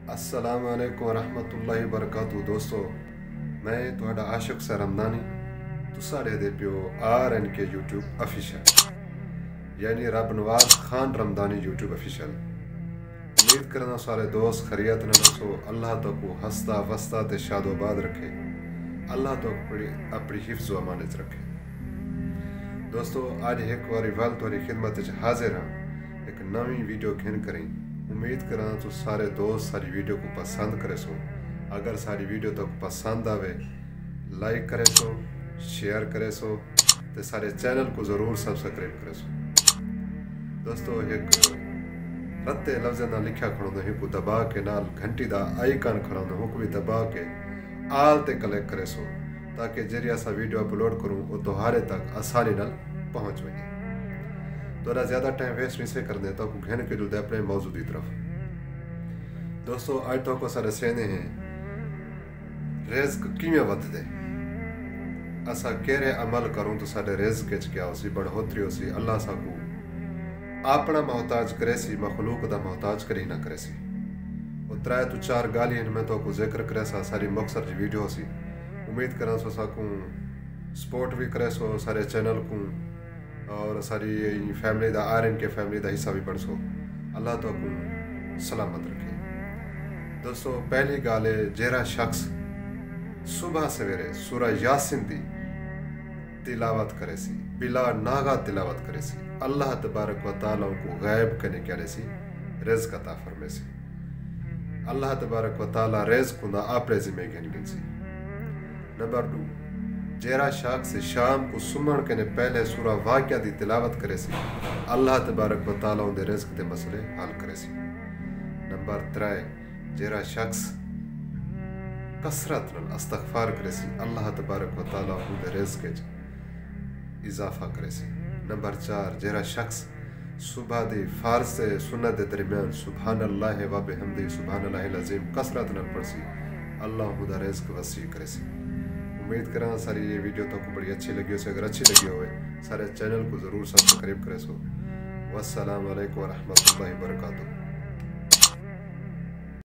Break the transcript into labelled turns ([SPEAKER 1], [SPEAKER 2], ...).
[SPEAKER 1] अस्सलाम वालेकुम रहमतुल्लाहि वबरकातुहू। दोस्तों, मैं तुहाडा आशिक सर रमदानी तुसा दे पियो RNK यूट्यूब ऑफिशियल यानी रब नवाज खान रमदानी यूट्यूब ऑफिशियल। उम्मीद करना सारे दोस्त खैरियत न रसो। अल्लाह तो को हंसता वसता ते शादोबाद रखे। अल्लाह तो अपनी हिफ्ज़ व अमानत रखे। दोस्तों, आज एक बार वल तुहारी खिदमत हाजिर हाँ एक नवी वीडियो घेन करें। उम्मीद करा तो सारे दोस्त सारी वीडियो को पसंद करे सो। अगर सारी वीडियो तो पसंद आवे लाइक करे सो, शेयर करे सो, तो सारे चैनल को ज़रूर सब्सक्राइब करे सो। दोस्तों, एक रत्ते लफ्ज़ ना लिखा खड़ो एक दबा के नाल घंटी दा आइकन खड़ो हुक भी दबा के आल ते कलेक्ट करे सो, ताकि जरिए असा वीडियो अपलोड करूँ वो तुम्हारे तक आसानी नाल पहुँच वजे। थोड़ा ज़्यादा टाइम वेस्ट नहीं से कर दे तो घेन के जुलते अपने मौजूद की तरफ। दोस्तों, आज तो को सारे सेने हैं रिज़्क किमें वधदे, असा केरे अमल करूँ तो सारे रिज़्क च क्या होसी बढ़ोतरी होसी। अल्लाह साकू अपना मोहताज करे सी, मखलूक दा मोहताज करी ना करे सी। वो 3 तो 4 गाली में तो को जिक्र करे सा सारी मकसद वीडियो होसी। उम्मीद करा सो साकू सपोर्ट भी करे सो सारे चैनल को और सारी फैमिली दा RNK फैमिली दा हिस्सा भी बन सो। अल्लाह तो को सलामत रखे। दोस्तों, पहली गाल है जेरा शख्स सुबह सवेरे सूरह यासीन दी तिलावत करे सी, बिला नागा तिलावत करे सी, अल्लाह तबारक व तआला को गायब करने क्या सी रिज़्क अता फरमे सी। अल्लाह तबारक व तआला रिज़्क को ना आपरे जिम्मे गिन सी। नंबर 2, जेरा शख्स शाम को सुमण के पहले सूरह वाक़िया दी तिलावत करे सी, अल्लाह तबारक व तआला उनके रिज़्क के मसले हल करे सी। नंबर 3, जेरा शख्स कसरत नाल इस्तग़फ़ार करे सी, अल्लाह तबारक व तआला उनके रिज़्क के इजाफा करे सी। नंबर 4, जेरा शख्स सुबह दी फ़र्ज़ से सुन्नत के दरमियान सुबहानल्लाह व बिहम्दिही सुबहानल्लाहिल अज़ीम कसरत नाल पढ़ सी, अल्लाह उनका रिज़्क वसी करे सी। उम्मीद करा सारी ये वीडियो तो को बड़ी अच्छी लगी हो। अगर अच्छी लगी हो सारे चैनल को ज़रूर सब्सक्राइब करे सो। वस्सलाम वालेकुम व रहमतुल्लाहि व बरकातुहू।